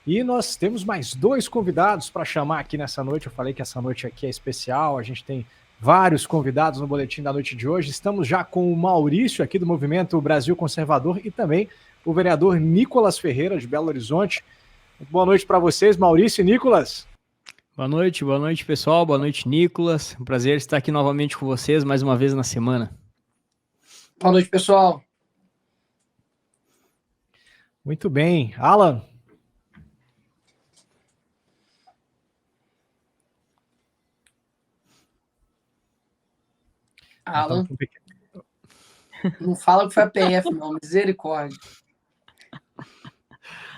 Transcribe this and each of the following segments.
E nós temos mais dois convidados para chamar aqui nessa noite. Eu falei que essa noite aqui é especial, a gente tem vários convidados no boletim da noite de hoje. Estamos já com o Maurício aqui do Movimento Brasil Conservador e também o vereador Nicolas Ferreira de Belo Horizonte. Boa noite para vocês, Maurício e Nicolas. Boa noite pessoal, boa noite Nicolas, um prazer estar aqui novamente com vocês mais uma vez na semana. Boa noite pessoal. Muito bem, Alan. Alan, não fala que foi a PF não, misericórdia.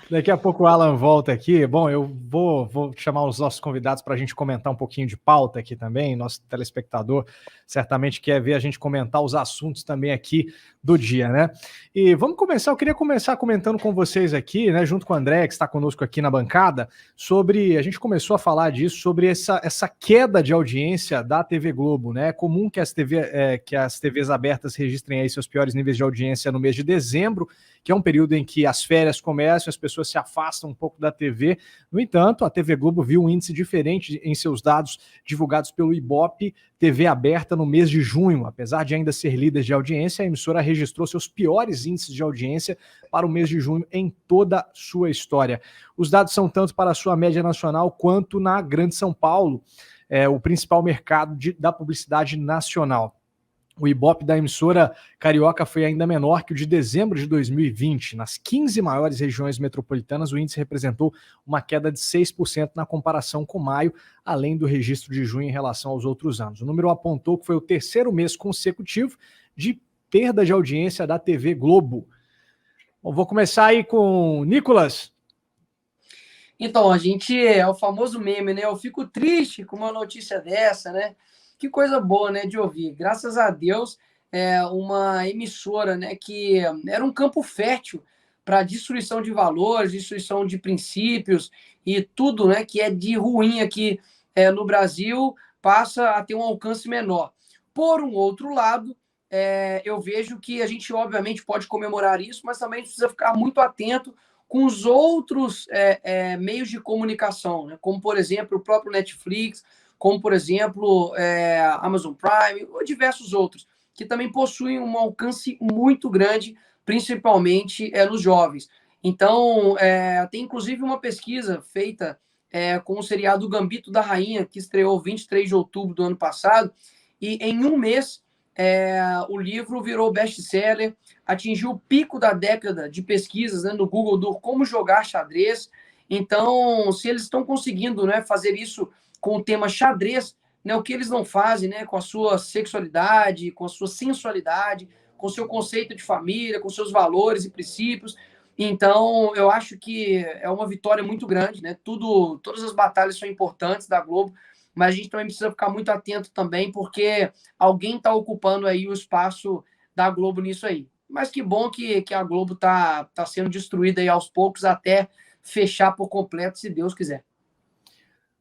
Daqui a pouco o Alan volta aqui. Bom, eu vou chamar os nossos convidados para a gente comentar um pouquinho de pauta aqui também. Nosso telespectador certamente quer ver a gente comentar os assuntos também aqui do dia, né? E vamos começar, eu queria começar comentando com vocês aqui, né, junto com o André, que está conosco aqui na bancada, sobre, a gente começou a falar disso, sobre essa queda de audiência da TV Globo, né? É comum que as TVs abertas registrem aí seus piores níveis de audiência no mês de dezembro, que é um período em que as férias começam, as pessoas se afastam um pouco da TV. No entanto, a TV Globo viu um índice diferente em seus dados divulgados pelo Ibope TV aberta no mês de junho. Apesar de ainda ser líder de audiência, a emissora registrou seus piores índices de audiência para o mês de junho em toda sua história. Os dados são tanto para a sua média nacional quanto na Grande São Paulo, o principal mercado da publicidade nacional. O Ibope da emissora carioca foi ainda menor que o de dezembro de 2020. Nas 15 maiores regiões metropolitanas, o índice representou uma queda de 6% na comparação com maio, além do registro de junho em relação aos outros anos. O número apontou que foi o terceiro mês consecutivo de perda de audiência da TV Globo. Bom, vou começar aí com o Nicolas. Então, a gente é o famoso meme, né? Eu fico triste com uma notícia dessa, né? Que coisa boa, né, de ouvir. Graças a Deus, uma emissora, né, que era um campo fértil para destruição de valores, destruição de princípios e tudo, né, que é de ruim aqui no Brasil passa a ter um alcance menor. Por um outro lado, eu vejo que a gente, obviamente, pode comemorar isso, mas também precisa ficar muito atento com os outros meios de comunicação, né, como, por exemplo, o próprio Netflix, como, por exemplo, Amazon Prime, ou diversos outros, que também possuem um alcance muito grande, principalmente nos jovens. Então, tem inclusive uma pesquisa feita com o seriado Gambito da Rainha, que estreou 23 de outubro do ano passado, e em um mês o livro virou best-seller, atingiu o pico da década de pesquisas, né, no Google do como jogar xadrez. Então, se eles estão conseguindo, né, fazer isso com o tema xadrez, né, o que eles não fazem, né, com a sua sexualidade, com a sua sensualidade, com o seu conceito de família, com seus valores e princípios. Então, eu acho que é uma vitória muito grande, né? Todas as batalhas são importantes da Globo, mas a gente também precisa ficar muito atento também, porque alguém está ocupando aí o espaço da Globo nisso aí. Mas que bom que a Globo tá sendo destruída aí aos poucos até fechar por completo, se Deus quiser.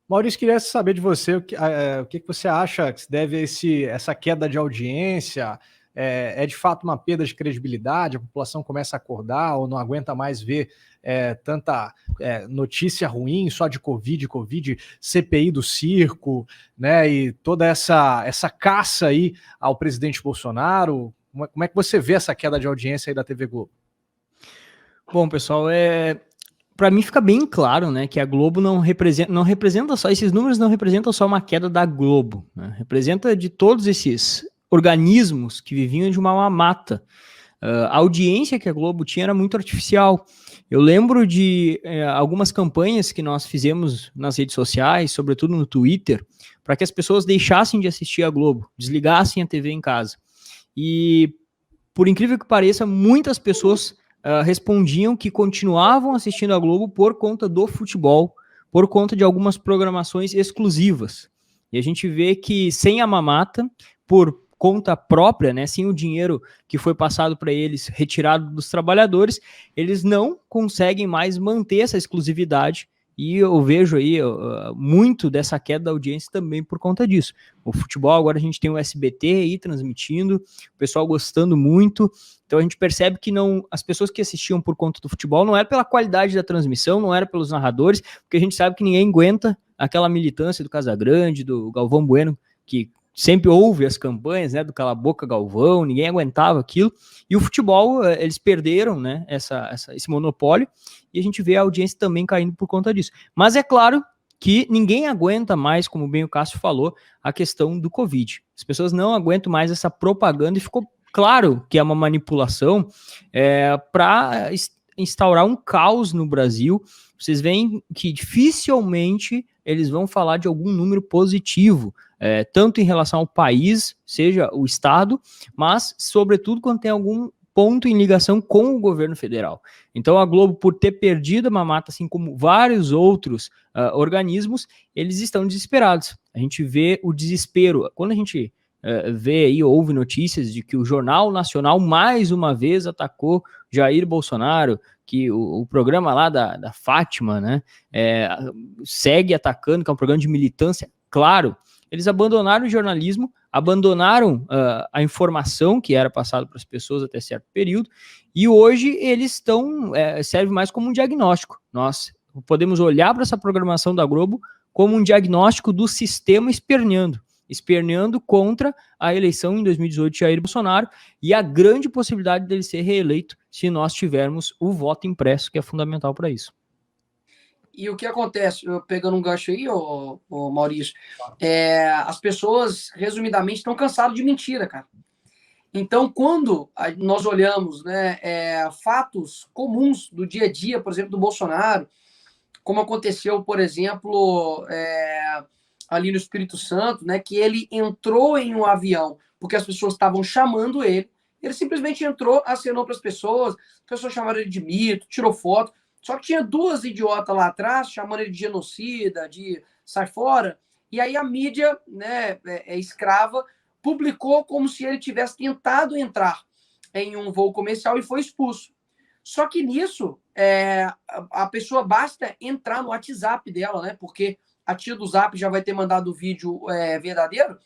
Maurício, queria saber de você o que você acha que se deve a essa queda de audiência. É de fato uma perda de credibilidade? A população começa a acordar ou não aguenta mais ver tanta notícia ruim só de Covid, CPI do circo, né? E toda essa caça aí ao presidente Bolsonaro. Como é que você vê essa queda de audiência aí da TV Globo? Bom, pessoal, para mim fica bem claro, né, que a Globo não representa só, esses números não representam só uma queda da Globo, né, representa de todos esses organismos que viviam de uma mamata. A audiência que a Globo tinha era muito artificial. Eu lembro de algumas campanhas que nós fizemos nas redes sociais, sobretudo no Twitter, para que as pessoas deixassem de assistir a Globo, desligassem a TV em casa. E, por incrível que pareça, muitas pessoas respondiam que continuavam assistindo a Globo por conta do futebol, por conta de algumas programações exclusivas. E a gente vê que sem a mamata, por conta própria, né, sem o dinheiro que foi passado para eles, retirado dos trabalhadores, eles não conseguem mais manter essa exclusividade e eu vejo aí muito dessa queda da audiência também por conta disso. O futebol, agora a gente tem o SBT aí transmitindo, o pessoal gostando muito, então a gente percebe que as pessoas que assistiam por conta do futebol não era pela qualidade da transmissão, não era pelos narradores, porque a gente sabe que ninguém aguenta aquela militância do Casagrande, do Galvão Bueno, que sempre houve as campanhas, né, do Cala a Boca Galvão, ninguém aguentava aquilo, e o futebol, eles perderam, né, esse monopólio, e a gente vê a audiência também caindo por conta disso. Mas é claro que ninguém aguenta mais, como bem o Cássio falou, a questão do Covid. As pessoas não aguentam mais essa propaganda, e ficou claro que é uma manipulação para instaurar um caos no Brasil. Vocês veem que dificilmente eles vão falar de algum número positivo, tanto em relação ao país, seja o Estado, mas, sobretudo, quando tem algum ponto em ligação com o governo federal. Então, a Globo, por ter perdido a mamata, assim como vários outros organismos, eles estão desesperados. A gente vê o desespero. Quando a gente vê aí, ouve notícias de que o Jornal Nacional, mais uma vez, atacou Jair Bolsonaro, que o programa lá da Fátima, né, segue atacando, que é um programa de militância, claro, eles abandonaram o jornalismo, abandonaram a informação que era passada para as pessoas até certo período, e hoje eles serve mais como um diagnóstico. Nós podemos olhar para essa programação da Globo como um diagnóstico do sistema esperneando contra a eleição em 2018 de Jair Bolsonaro e a grande possibilidade dele ser reeleito se nós tivermos o voto impresso, que é fundamental para isso. E o que acontece, pegando um gancho aí, ô Maurício, as pessoas, resumidamente, estão cansadas de mentira, cara. Então, quando nós olhamos, né, fatos comuns do dia a dia, por exemplo, do Bolsonaro, como aconteceu, por exemplo, ali no Espírito Santo, né, que ele entrou em um avião porque as pessoas estavam chamando ele simplesmente entrou, acenou para as pessoas chamaram ele de mito, tirou foto, só que tinha duas idiotas lá atrás chamando ele de genocida, de sai fora, e aí a mídia, né, escrava, publicou como se ele tivesse tentado entrar em um voo comercial e foi expulso. Só que nisso, a pessoa basta entrar no WhatsApp dela, né, porque a tia do Zap já vai ter mandado o vídeo verdadeiro,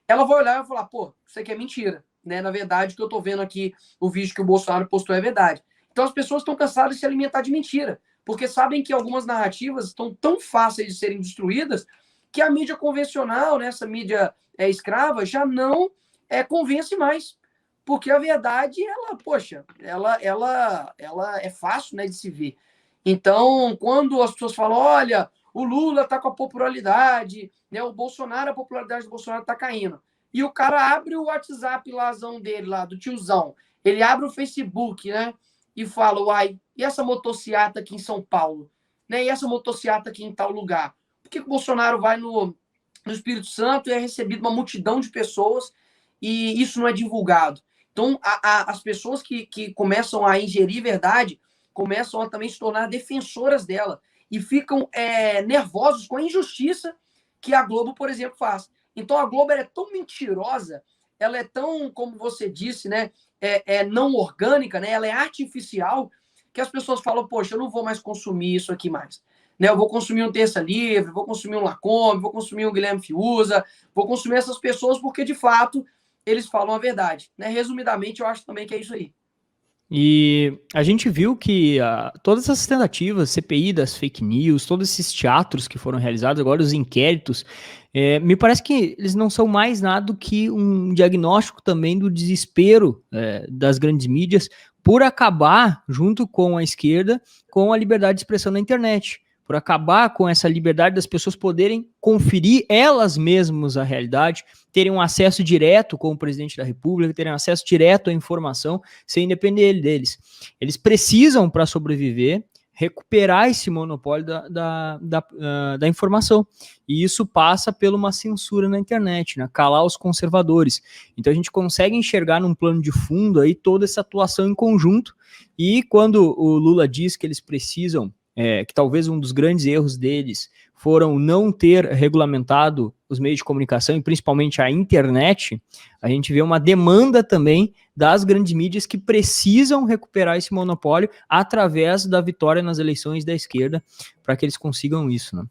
ela vai olhar e vai falar, pô, isso aqui é mentira, né? Na verdade, o que eu tô vendo aqui, o vídeo que o Bolsonaro postou é verdade. Então as pessoas estão cansadas de se alimentar de mentira, porque sabem que algumas narrativas estão tão fáceis de serem destruídas que a mídia convencional, né, essa mídia escrava, já não convence mais. Porque a verdade, ela é fácil, né, de se ver. Então, quando as pessoas falam, olha, o Lula está com a popularidade, né, a popularidade do Bolsonaro está caindo. E o cara abre o WhatsApp lazão dele, lá, do tiozão. Ele abre o Facebook, né, e fala, uai, e essa motociata aqui em São Paulo? Né, e essa motociata aqui em tal lugar? Por que o Bolsonaro vai no Espírito Santo e é recebido uma multidão de pessoas e isso não é divulgado? Então, as pessoas que começam a ingerir verdade começam a também se tornar defensoras dela e ficam nervosos com a injustiça que a Globo, por exemplo, faz. Então, a Globo é tão mentirosa, ela é tão, como você disse, né, não orgânica, né, ela é artificial, que as pessoas falam, poxa, eu não vou mais consumir isso aqui mais. Né, eu vou consumir um Terça Livre, vou consumir um Lacombe, vou consumir um Guilherme Fiuza, vou consumir essas pessoas porque, de fato, eles falam a verdade. Né? Resumidamente, eu acho também que é isso aí. E a gente viu que todas essas tentativas, CPI das fake news, todos esses teatros que foram realizados, agora os inquéritos, me parece que eles não são mais nada do que um diagnóstico também do desespero das grandes mídias por acabar, junto com a esquerda, com a liberdade de expressão na internet, por acabar com essa liberdade das pessoas poderem conferir elas mesmas a realidade, terem um acesso direto com o presidente da República, terem acesso direto à informação, sem depender deles. Eles precisam, para sobreviver, recuperar esse monopólio da informação. E isso passa por uma censura na internet, né? Calar os conservadores. Então a gente consegue enxergar num plano de fundo aí toda essa atuação em conjunto. E quando o Lula diz que eles precisam que talvez um dos grandes erros deles foram não ter regulamentado os meios de comunicação e principalmente a internet, a gente vê uma demanda também das grandes mídias que precisam recuperar esse monopólio através da vitória nas eleições da esquerda para que eles consigam isso, né?